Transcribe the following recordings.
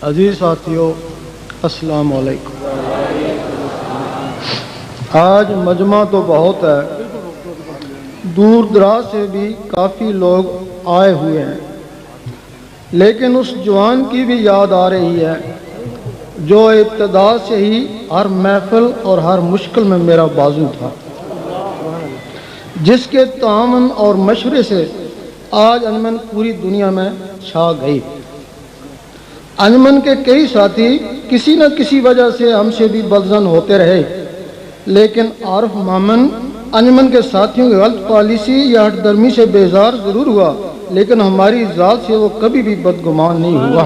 عزیز ساتھیوں، السلام علیکم۔ آج مجمع تو بہت ہے، دور دراز سے بھی کافی لوگ آئے ہوئے ہیں، لیکن اس جوان کی بھی یاد آ رہی ہے جو ابتدا سے ہی ہر محفل اور ہر مشکل میں میرا بازو تھا، جس کے تعاون اور مشورے سے آج انجمن پوری دنیا میں چھا گئی۔ انجمن کے کئی ساتھی کسی نہ کسی وجہ سے ہم سے بھی بدظن ہوتے رہے، لیکن عارف مومن انجمن کے ساتھیوں کی غلط پالیسی یا ہٹ درمی سے بیزار ضرور ہوا، لیکن ہماری ذات سے وہ کبھی بھی بدگمان نہیں ہوا،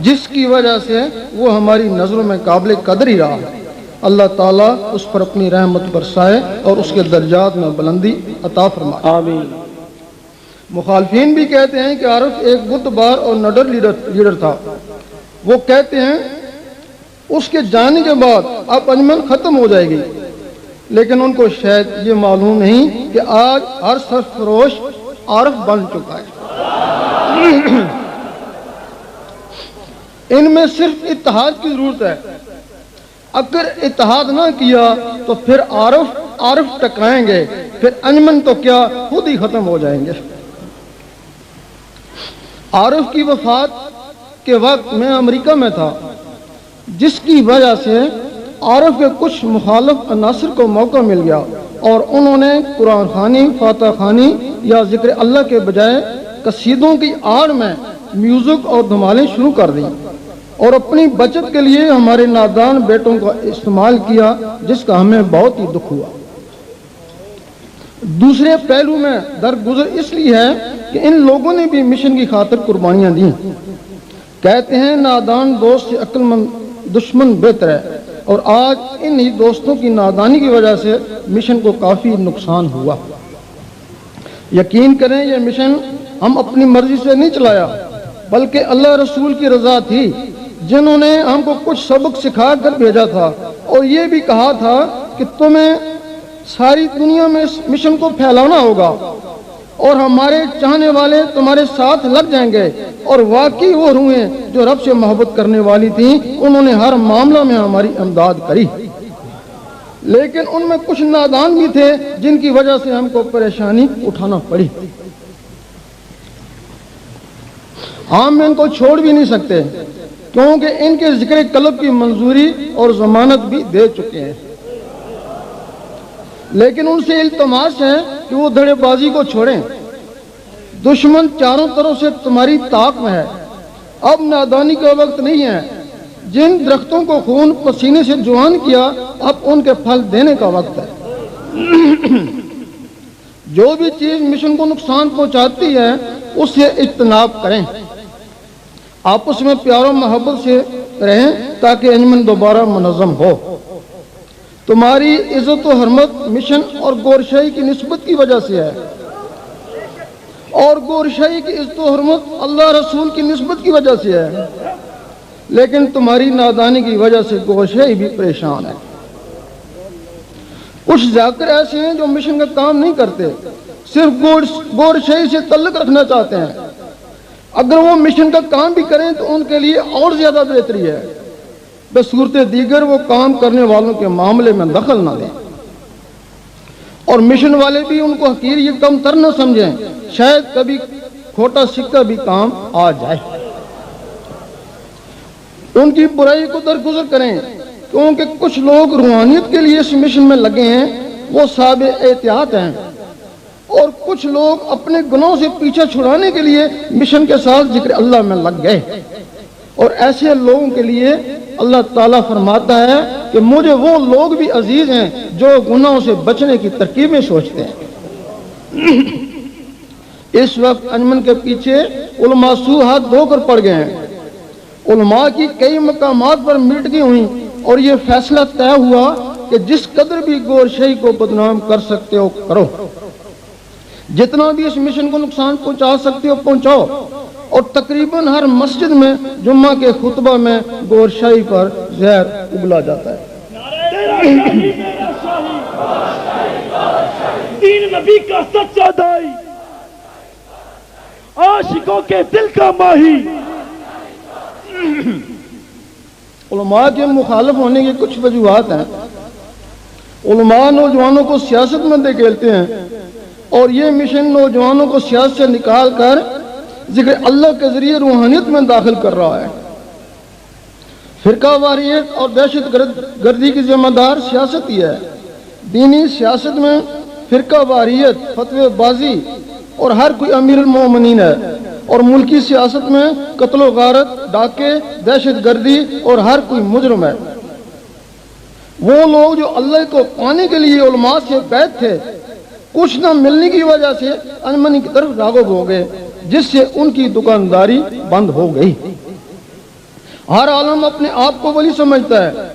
جس کی وجہ سے وہ ہماری نظروں میں قابل قدر ہی رہا۔ اللہ تعالیٰ اس پر اپنی رحمت برسائے اور اس کے درجات میں بلندی عطا فرمائے، آمین۔ مخالفین بھی کہتے ہیں کہ عارف ایک بت بار اور نڈر لیڈر تھا۔ وہ کہتے ہیں اس کے جانے کے بعد اب انجمن ختم ہو جائے گی، لیکن ان کو شاید یہ معلوم نہیں کہ آج ہر سرفروش عارف بن چکا ہے۔ ان میں صرف اتحاد کی ضرورت ہے۔ اگر اتحاد نہ کیا تو پھر عارف ٹکرائیں گے، پھر انجمن تو کیا خود ہی ختم ہو جائیں گے۔ عارف کی وفات کے وقت میں امریکہ میں تھا، جس کی وجہ سے عارف کے کچھ مخالف عناصر کو موقع مل گیا اور انہوں نے قرآن خوانی، فاتحہ خوانی یا ذکر اللہ کے بجائے قصیدوں کی آڑ میں میوزک اور دھمالیں شروع کر دیں اور اپنی بچت کے لیے ہمارے نادان بیٹوں کا استعمال کیا، جس کا ہمیں بہت ہی دکھ ہوا۔ دوسرے پہلو میں درگزر اس لیے ہے کہ ان لوگوں نے بھی مشن کی خاطر قربانیاں دیں۔ کہتے ہیں نادان دوست سے عقل مند دشمن بہتر ہے، اور آج انہی دوستوں کی نادانی کی وجہ سے مشن کو کافی نقصان ہوا۔ یقین کریں یہ مشن ہم اپنی مرضی سے نہیں چلایا، بلکہ اللہ رسول کی رضا تھی، جنہوں نے ہم کو کچھ سبق سکھا کر بھیجا تھا اور یہ بھی کہا تھا کہ تمہیں ساری دنیا میں اس مشن کو پھیلانا ہوگا اور ہمارے چاہنے والے تمہارے ساتھ لگ جائیں گے۔ اور واقعی وہ روحیں جو رب سے محبت کرنے والی تھیں، انہوں نے ہر معاملہ میں ہماری امداد کری، لیکن ان میں کچھ نادان بھی تھے جن کی وجہ سے ہم کو پریشانی اٹھانا پڑی۔ ہم ان کو چھوڑ بھی نہیں سکتے، کیونکہ ان کے ذکر قلب کی منظوری اور ضمانت بھی دے چکے ہیں، لیکن ان سے التماس ہے کہ وہ دھڑے بازی کو چھوڑیں۔ دشمن چاروں طرف سے تمہاری طاق میں ہے، اب نادانی کا وقت نہیں ہے۔ جن درختوں کو خون پسینے سے جوان کیا، اب ان کے پھل دینے کا وقت ہے۔ جو بھی چیز مشن کو نقصان پہنچاتی ہے اس سے اجتناب کریں، آپس میں پیار و محبت سے رہیں تاکہ انجمن دوبارہ منظم ہو۔ تمہاری عزت و حرمت مشن اور گورشاہی کی نسبت کی وجہ سے ہے، اور گورشاہی کی عزت و حرمت اللہ رسول کی نسبت کی وجہ سے ہے، لیکن تمہاری نادانی کی وجہ سے گورشاہی بھی پریشان ہے۔ کچھ ذاکر ایسے ہیں جو مشن کا کام نہیں کرتے، صرف گورشاہی سے تعلق رکھنا چاہتے ہیں۔ اگر وہ مشن کا کام بھی کریں تو ان کے لیے اور زیادہ بہتری ہے، بصورت دیگر وہ کام کرنے والوں کے معاملے میں دخل نہ دیں، اور مشن والے بھی ان کو حقیر یہ کم تر نہ سمجھیں، شاید کبھی کھوٹا سکہ بھی کام آ جائے۔ ان کی برائی کو درگزر کریں، کیونکہ کچھ لوگ روحانیت کے لیے اس مشن میں لگے ہیں، وہ صاحب احتیاط ہیں، اور کچھ لوگ اپنے گناہوں سے پیچھا چھڑانے کے لیے مشن کے ساتھ ذکر اللہ میں لگ گئے، اور ایسے لوگوں کے لیے اللہ تعالیٰ فرماتا ہے کہ مجھے وہ لوگ بھی عزیز ہیں جو گناہوں سے بچنے کی ترکیبیں سوچتے ہیں۔ اس وقت انجمن کے پیچھے علماء سو ہاتھ دھو کر پڑ گئے ہیں، علماء کی کئی مقامات پر میٹنگیں ہوئیں اور یہ فیصلہ طے ہوا کہ جس قدر بھی گورشاہی کو بدنام کر سکتے ہو کرو، جتنا بھی اس مشن کو نقصان پہنچا سکتے ہو پہنچاؤ، اور تقریباً ہر مسجد میں جمعہ کے خطبہ میں گورشاہی پر زہر اگلا جاتا ہے۔ دین نبی کا سچا دائی، عاشقوں کے دل کا ماہی، علماء کے مخالف ہونے کی کچھ وجوہات ہیں۔ علماء نوجوانوں کو سیاست میں دھکیلتے ہیں اور یہ مشن نوجوانوں کو سیاست سے نکال کر ذکر اللہ کے ذریعے روحانیت میں داخل کر رہا ہے۔ فرقہ واریت اور دہشت گردی کی ذمہ دار سیاست ہی ہے۔ دینی سیاست میں فرقہ واریت، فتوی بازی اور ہر کوئی امیر المومنین ہے، اور ملکی سیاست میں قتل و غارت، ڈاکے، دہشت گردی اور ہر کوئی مجرم ہے۔ وہ لوگ جو اللہ کو پانے کے لیے علماء سے بیعت تھے، کچھ نہ ملنے کی وجہ سے انجمن کی طرف راغب ہو گئے، جس سے ان کی دکانداری بند ہو گئی۔ ہر عالم اپنے آپ کو ولی سمجھتا ہے،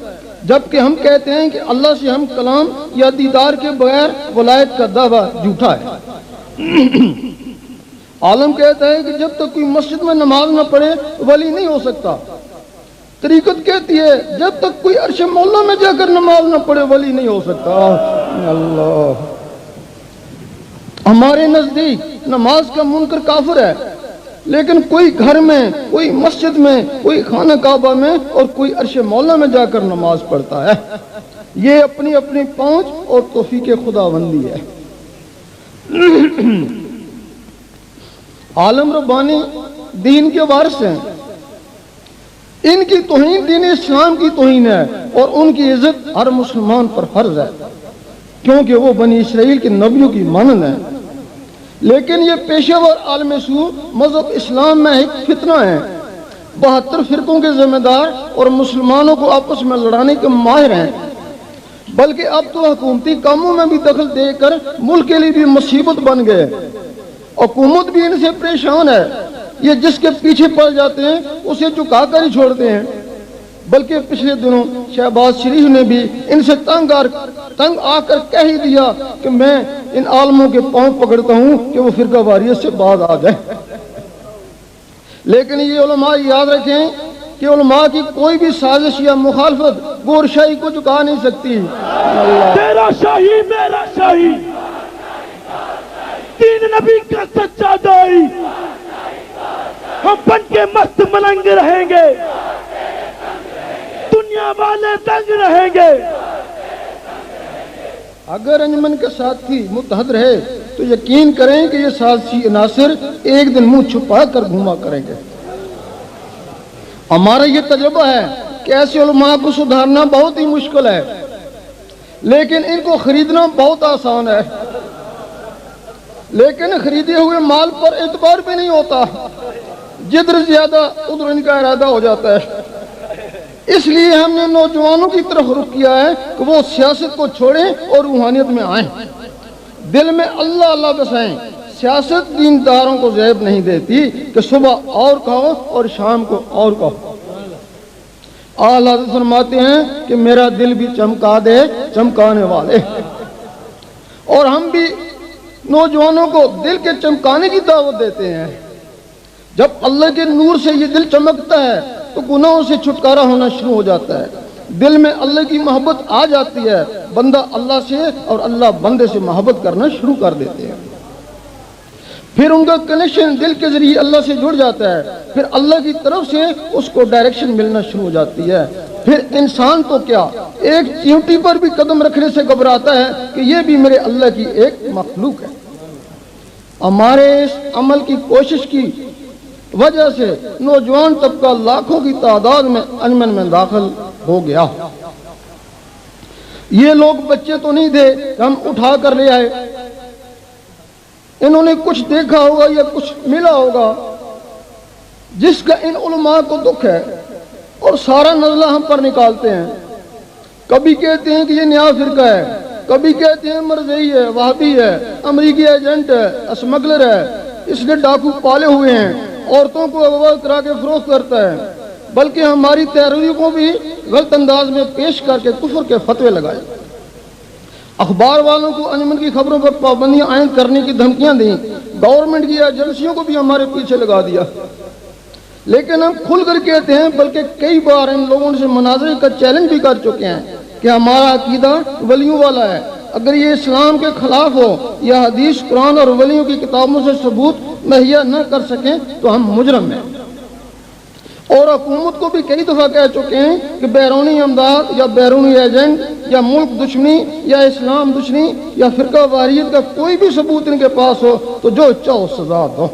جبکہ ہم کہتے ہیں کہ اللہ سے ہم کلام یا دیدار کے بغیر ولایت کا دعویٰ جھوٹا ہے۔ عالم کہتا ہے کہ جب تک کوئی مسجد میں نماز نہ پڑھے ولی نہیں ہو سکتا۔ طریقت کہتی ہے جب تک کوئی عرش مولا میں جا کر نماز نہ پڑھے ولی نہیں ہو سکتا۔ اللہ، ہمارے نزدیک نماز کا منکر کافر ہے، لیکن کوئی گھر میں، کوئی مسجد میں، کوئی خانہ کعبہ میں اور کوئی عرش مولا میں جا کر نماز پڑھتا ہے۔ یہ اپنی اپنی پہنچ اور توفیق خداوندی ہے۔ عالم ربانی دین کے وارث ہیں، ان کی توہین دین اسلام کی توہین ہے، اور ان کی عزت ہر مسلمان پر فرض ہے، کیونکہ وہ بنی اسرائیل کے نبیوں کی مانند ہیں۔ لیکن یہ پیشہ ور عالم سو مذہب اسلام میں ایک فتنہ ہے۔ 72 فرقوں کے ذمہ دار اور مسلمانوں کو آپس میں لڑانے کے ماہر ہیں، بلکہ اب تو حکومتی کاموں میں بھی دخل دے کر ملک کے لیے بھی مصیبت بن گئے۔ حکومت بھی ان سے پریشان ہے، یہ جس کے پیچھے پڑ جاتے ہیں اسے چکا کر ہی چھوڑتے ہیں۔ بلکہ پچھلے دنوں شہباز شریف نے بھی ان سے تنگ آ کر کہہ ہی دیا کہ میں ان عالموں کے پاؤں پکڑتا ہوں کہ وہ فرقہ واریت سے باز آ جائے۔ لیکن یہ علماء یاد رکھیں کہ علماء کی کوئی بھی سازش یا مخالفت گورشاہی کو چکا نہیں سکتی۔ تیرا شاہی میرا شاہی، تین نبی کا سچا دائی، ہم بن کے مست ملنگ رہیں گے، دنیا والے تنگ رہیں گے۔ اگر انجمن کے ساتھی متحد رہے تو یقین کریں کہ یہ سازشی عناصر ایک دن منہ چھپا کر گھوما کریں گے۔ ہمارا یہ تجربہ ہے کہ ایسے علماء کو سدھارنا بہت ہی مشکل ہے، لیکن ان کو خریدنا بہت آسان ہے۔ لیکن خریدے ہوئے مال پر اعتبار بھی نہیں ہوتا، جدھر زیادہ ادھر ان کا ارادہ ہو جاتا ہے۔ اس لیے ہم نے نوجوانوں کی طرف رخ کیا ہے کہ وہ سیاست کو چھوڑیں اور روحانیت میں آئیں، دل میں اللہ اللہ بسائیں۔ سیاست دینداروں کو زیب نہیں دیتی کہ صبح اور کہو اور شام کو اور کہو۔ اعلیٰ حضرت فرماتے ہیں کہ میرا دل بھی چمکا دے چمکانے والے، اور ہم بھی نوجوانوں کو دل کے چمکانے کی دعوت دیتے ہیں۔ جب اللہ کے نور سے یہ دل چمکتا ہے تو گناہوں سے چھٹکارا ہونا شروع ہو جاتا ہے، دل میں اللہ کی محبت آ جاتی ہے، بندہ اللہ سے اور اللہ بندے سے محبت کرنا شروع کر دیتے ہیں۔ پھر ان کا کنیکشن دل کے ذریعے اللہ سے جڑ جاتا ہے، پھر اللہ کی طرف سے اس کو ڈائریکشن ملنا شروع ہو جاتی ہے۔ پھر انسان تو کیا، ایک چیونٹی پر بھی قدم رکھنے سے گھبراتا ہے کہ یہ بھی میرے اللہ کی ایک مخلوق ہے۔ ہمارے اس عمل کی کوشش کی وجہ سے نوجوان طبقہ لاکھوں کی تعداد میں انجمن میں داخل ہو گیا۔ یہ لوگ بچے تو نہیں تھے کہ ہم اٹھا کر لے آئے، انہوں نے کچھ دیکھا ہوگا یا کچھ ملا ہوگا جس کا ان علماء کو دکھ ہے، اور سارا نزلہ ہم پر نکالتے ہیں۔ کبھی کہتے ہیں کہ یہ نیا فرقہ ہے، کبھی کہتے ہیں مرزئی ہے، وہابی ہے، امریکی ایجنٹ ہے، اسمگلر ہے، اس نے ڈاکو پالے ہوئے ہیں، عورتوں کو اغوا کرا کے فروخت کرتا ہے، بلکہ ہماری تحریروں کو بھی غلط انداز میں پیش کر کے کفر کے فتوے لگائے۔ اخبار والوں کو انجمن کی خبروں پر پابندیاں عائد کرنے کی دھمکیاں دیں، گورنمنٹ کی ایجنسیوں کو بھی ہمارے پیچھے لگا دیا۔ لیکن ہم کھل کر کہتے ہیں، بلکہ کئی بار ان لوگوں سے مناظرے کا چیلنج بھی کر چکے ہیں کہ ہمارا عقیدہ ولیوں والا ہے، اگر یہ اسلام کے خلاف ہو یا حدیث قرآن اور ولیوں کی کتابوں سے ثبوت مہیا نہ کر سکیں تو ہم مجرم ہیں۔ اور حکومت کو بھی کئی دفعہ کہہ چکے ہیں کہ بیرونی امداد یا بیرونی ایجنٹ یا ملک دشمنی یا اسلام دشمنی یا فرقہ واریت کا کوئی بھی ثبوت ان کے پاس ہو تو جو چاہو سزا دو.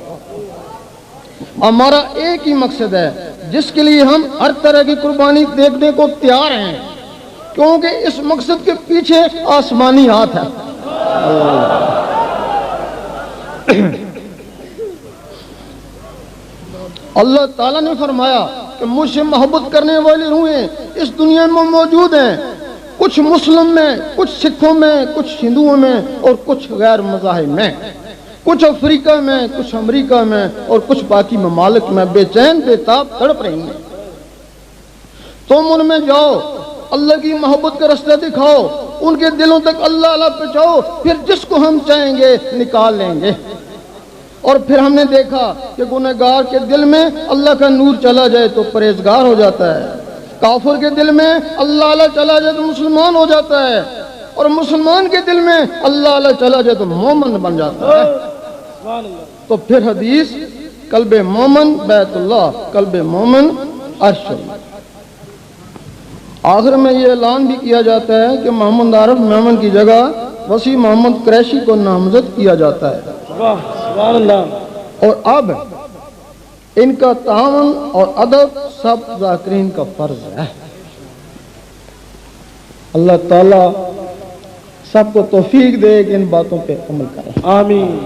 ہمارا ایک ہی مقصد ہے جس کے لیے ہم ہر طرح کی قربانی دیکھنے کو تیار ہیں، کیونکہ اس مقصد کے پیچھے آسمانی ہاتھ ہے. اللہ تعالیٰ نے فرمایا کہ مجھ سے محبت کرنے والی روحیں اس دنیا میں موجود ہیں، کچھ مسلم میں، کچھ سکھوں میں، کچھ ہندوؤں میں اور کچھ غیر مذاہب میں، کچھ افریقہ میں، کچھ امریکہ میں اور کچھ باقی ممالک میں بے چین بے تاب تڑپ رہی ہیں. تم ان میں جاؤ، اللہ کی محبت کا رستہ دکھاؤ، ان کے دلوں تک اللہ پہنچاؤ، پھر جس کو ہم چاہیں گے نکال لیں گے. اور پھر ہم نے دیکھا کہ گنہگار کے دل میں اللہ کا نور چلا جائے تو پرہیزگار ہو جاتا ہے، کافر کے دل میں اللہ چلا جائے تو مسلمان ہو جاتا ہے، اور مسلمان کے دل میں اللہ چلا جائے تو مومن بن جاتا ہے. تو پھر حدیث قلب مومن بیت اللہ، قلب مومن عرش اللہ. آخر میں یہ اعلان بھی کیا جاتا ہے کہ محمد عارف میمن کی جگہ وسیع محمد قریشی کو نامزد کیا جاتا ہے. سبحان اللہ. اور اب ان کا تعاون اور ادب سب ذاکرین کا فرض ہے. اللہ تعالیٰ سب کو توفیق دے کہ ان باتوں پہ عمل کریں. آمین.